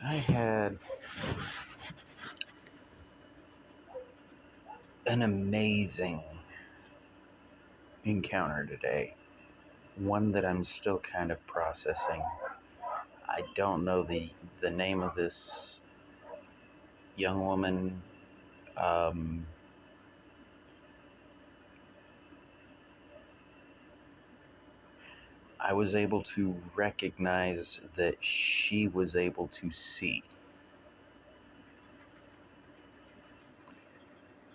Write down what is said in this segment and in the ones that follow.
I had an amazing encounter today, one that I'm still kind of processing. I don't know the name of this young woman. Um, I was able to recognize that she was able to see.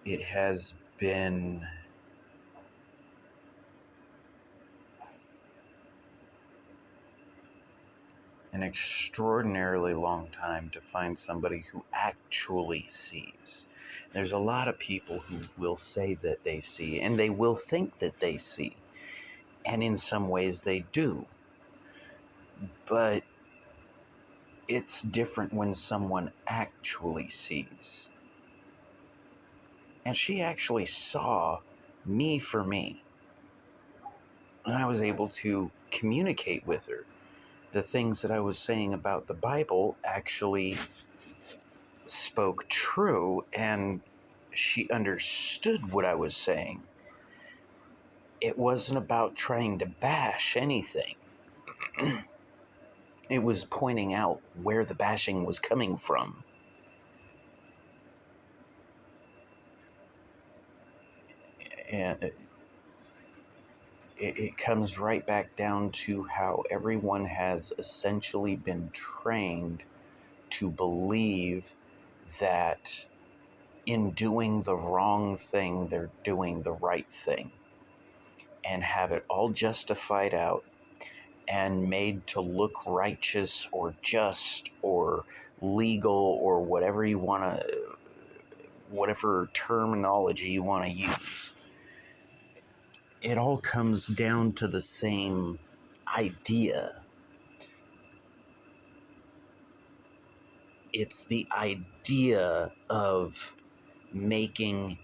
It has been an extraordinarily long time to find somebody who actually sees. There's a lot of people who will say that they see, and they will think that they see, and in some ways they do. But it's different when someone actually sees. And she actually saw me for me. And I was able to communicate with her. The things that I was saying about the Bible actually spoke true, and she understood what I was saying. It wasn't about trying to bash anything. It was pointing out where the bashing was coming from. And it comes right back down to how everyone has essentially been trained to believe that in doing the wrong thing, they're doing the right thing, and have it all justified out and made to look righteous or just or legal or whatever you want to, whatever terminology you want to use. It all comes down to the same idea. It's the idea of making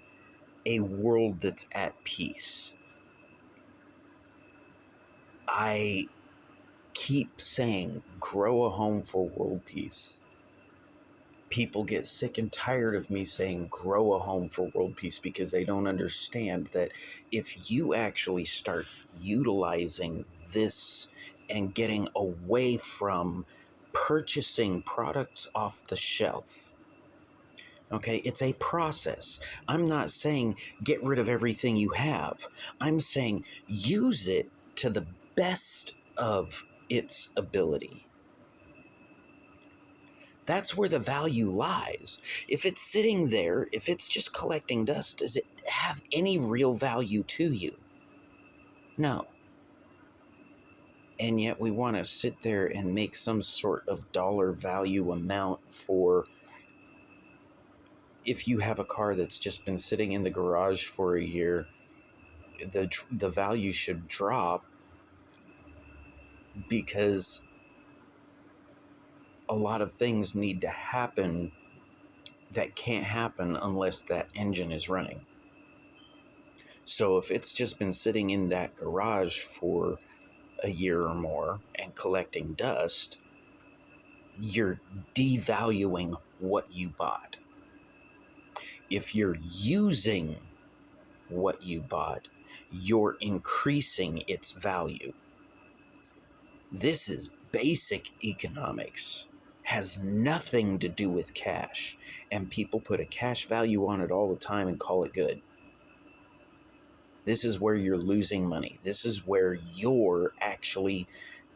a world that's at peace. I keep saying, grow a home for world peace. People get sick and tired of me saying, grow a home for world peace, because they don't understand that if you actually start utilizing this and getting away from purchasing products off the shelf, okay, it's a process. I'm not saying get rid of everything you have. I'm saying use it to the best of its ability. That's where the value lies. If it's sitting there, if it's just collecting dust, does it have any real value to you? No. And yet we want to sit there and make some sort of dollar value amount for, if you have a car that's just been sitting in the garage for a year, the value should drop, because a lot of things need to happen that can't happen unless that engine is running. So if it's just been sitting in that garage for a year or more and collecting dust, you're devaluing what you bought. If you're using what you bought, you're increasing its value. This is basic economics. Has nothing to do with cash, and people put a cash value on it all the time and call it good. This is where you're losing money. This is where you're actually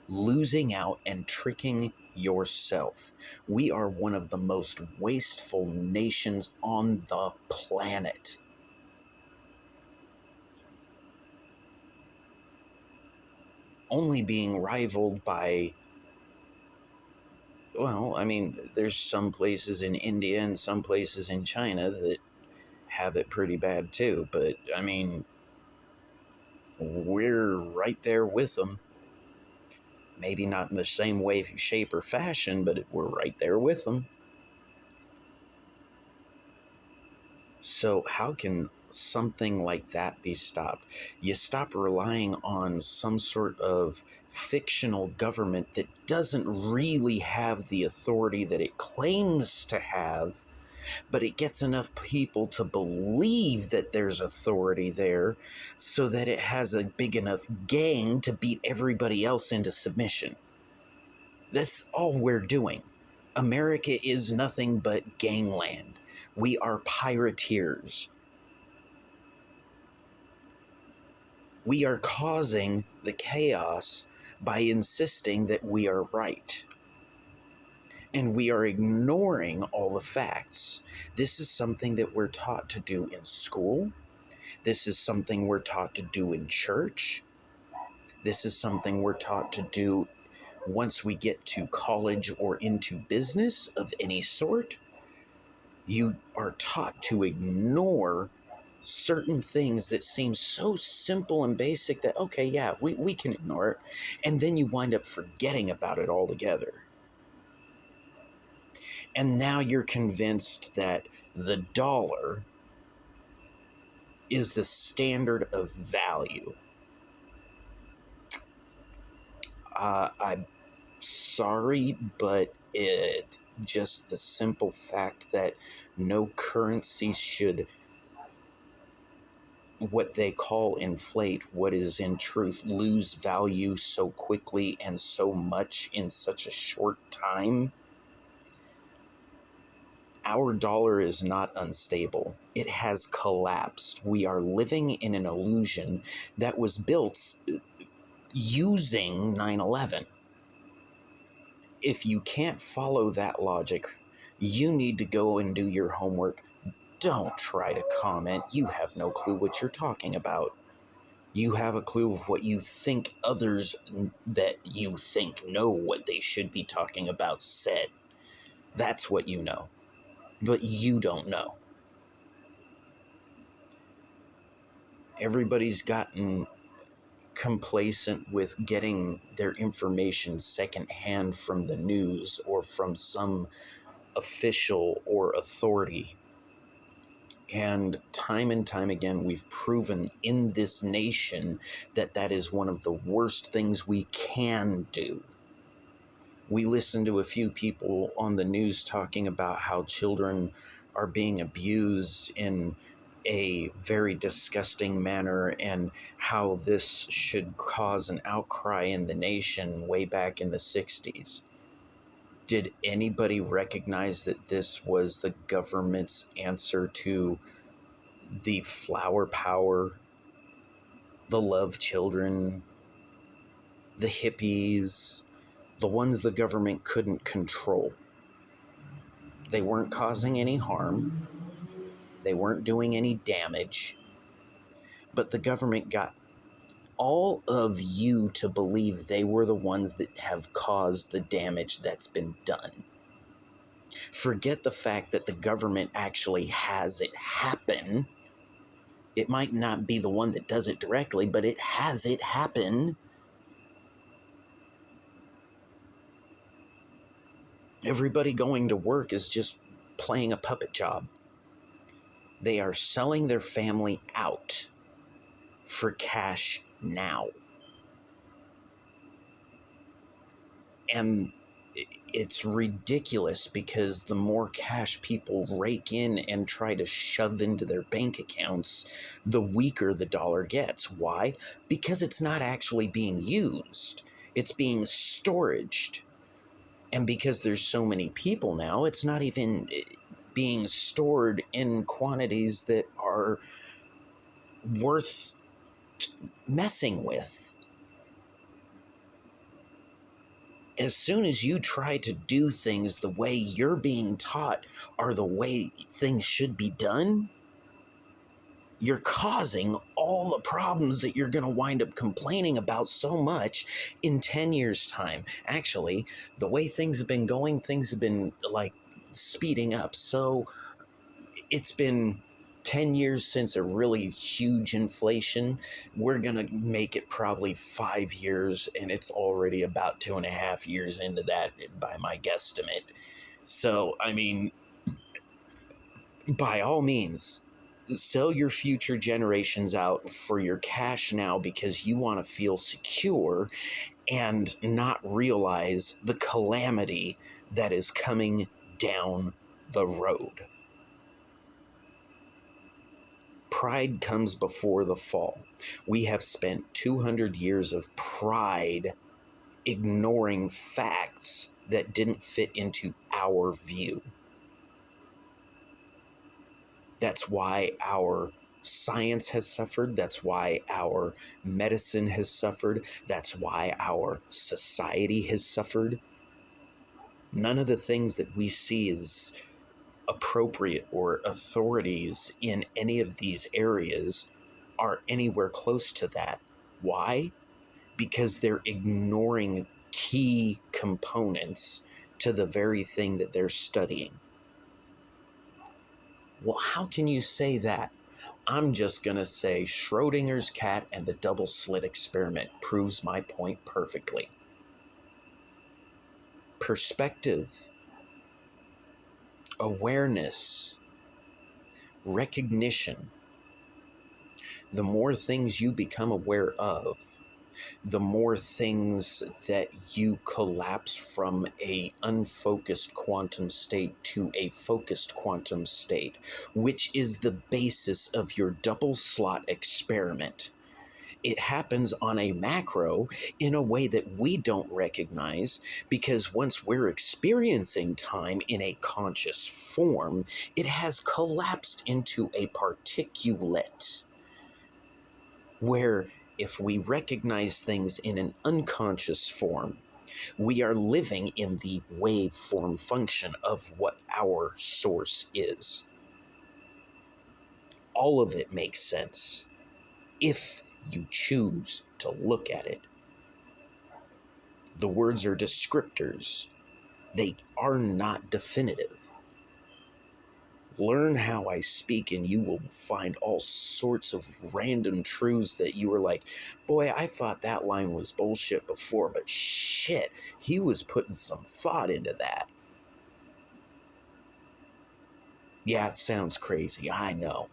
losing out and tricking yourself. We are one of the most wasteful nations on the planet. Only being rivaled by, well, I mean, there's some places in India and some places in China that have it pretty bad too, but I mean, we're right there with them. Maybe not in the same way, shape, or fashion, but we're right there with them. So how can something like that be stopped? You stop relying on some sort of fictional government that doesn't really have the authority that it claims to have, but it gets enough people to believe that there's authority there so that it has a big enough gang to beat everybody else into submission. That's all we're doing. America is nothing but gangland. We are pirateers. We are causing the chaos by insisting that we are right. And we are ignoring all the facts. This is something that we're taught to do in school. This is something we're taught to do in church. This is something we're taught to do once we get to college or into business of any sort. You are taught to ignore certain things that seem so simple and basic that, okay, yeah, we can ignore it. And then you wind up forgetting about it altogether. And now you're convinced that the dollar is the standard of value. I'm sorry, but it just the simple fact that no currency should, what they call inflate, what is in truth lose value so quickly and so much in such a short time. Our dollar is not unstable. It has collapsed. We are living in an illusion that was built using 9/11. If you can't follow that logic, you need to go and do your homework. Don't try to comment. You have no clue what you're talking about. You have a clue of what you think others that you think know what they should be talking about said. That's what you know. But you don't know. Everybody's gotten complacent with getting their information secondhand from the news or from some official or authority. And time again, we've proven in this nation that that is one of the worst things we can do. We listen to a few people on the news talking about how children are being abused in a very disgusting manner and how this should cause an outcry in the nation way back in the 60s. Did anybody recognize that this was the government's answer to the flower power, the love children, the hippies, the ones the government couldn't control? They weren't causing any harm. They weren't doing any damage. But the government got all of you to believe they were the ones that have caused the damage that's been done. Forget the fact that the government actually has it happen. It might not be the one that does it directly, but it has it happen. Everybody going to work is just playing a puppet job. They are selling their family out for cash now. And it's ridiculous because the more cash people rake in and try to shove into their bank accounts, the weaker the dollar gets. Why? Because it's not actually being used. It's being storaged. And because there's so many people now, it's not even being stored in quantities that are worth messing with. As soon as you try to do things the way you're being taught are the way things should be done, you're causing all the problems that you're going to wind up complaining about so much in 10 years' time. Actually, the way things have been going, things have been like speeding up. So it's been 10 years since a really huge inflation. We're going to make it probably 5 years, and it's already about 2.5 years into that by my guesstimate. So, I mean, by all means, sell your future generations out for your cash now because you want to feel secure and not realize the calamity that is coming down the road. Pride comes before the fall. We have spent 200 years of pride ignoring facts that didn't fit into our view. That's why our science has suffered. That's why our medicine has suffered. That's why our society has suffered. None of the things that we see as appropriate or authorities in any of these areas are anywhere close to that. Why? Because they're ignoring key components to the very thing that they're studying. Well, how can you say that? I'm just going to say Schrodinger's cat and the double slit experiment proves my point perfectly. Perspective, awareness, recognition. The more things you become aware of, the more things that you collapse from a unfocused quantum state to a focused quantum state, which is the basis of your double slot experiment. It happens on a macro in a way that we don't recognize, because once we're experiencing time in a conscious form, it has collapsed into a particulate, where if we recognize things in an unconscious form, we are living in the waveform function of what our source is. All of it makes sense if you choose to look at it. The words are descriptors. They are not definitive. Learn how I speak and you will find all sorts of random truths that you were like, boy, I thought that line was bullshit before, but shit, he was putting some thought into that. Yeah, it sounds crazy, I know.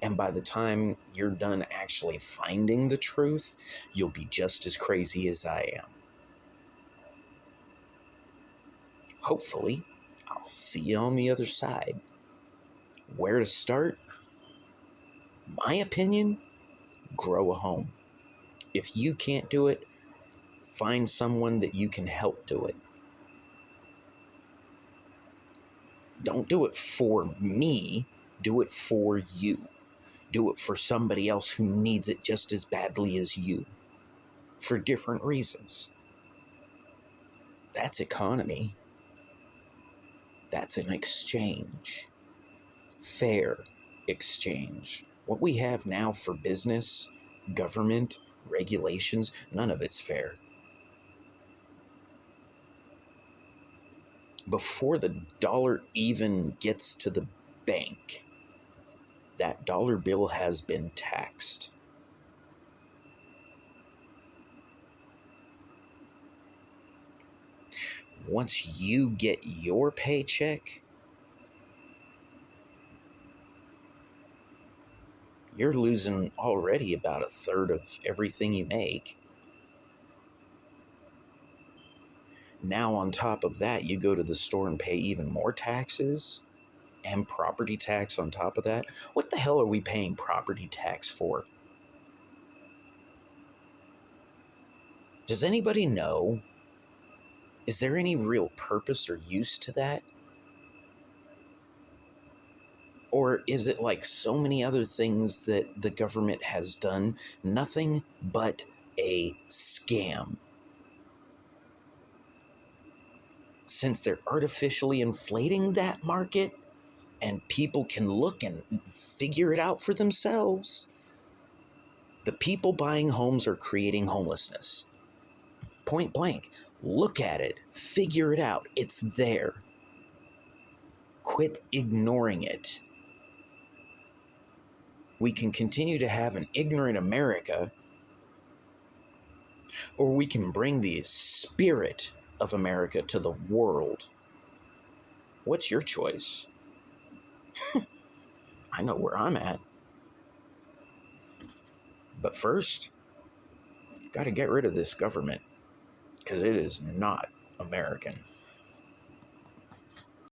And by the time you're done actually finding the truth, you'll be just as crazy as I am. Hopefully, I'll see you on the other side. Where to start? My opinion, grow a home. If you can't do it, find someone that you can help do it. Don't do it for me, do it for you. Do it for somebody else who needs it just as badly as you, for different reasons. That's economy. That's an exchange. Fair exchange. What we have now for business, government, regulations, none of it's fair. Before the dollar even gets to the bank, that dollar bill has been taxed. Once you get your paycheck, you're losing already about a third of everything you make. Now, on top of that, you go to the store and pay even more taxes and property tax on top of that. What the hell are we paying property tax for? Does anybody know? Is there any real purpose or use to that? Or is it like so many other things that the government has done, nothing but a scam? Since they're artificially inflating that market and people can look and figure it out for themselves, the people buying homes are creating homelessness. Point blank. Look at it. Figure it out. It's there. Quit ignoring it. We can continue to have an ignorant America, or we can bring the spirit of America to the world. What's your choice? I know where I'm at. But first, got to get rid of this government because it is not American.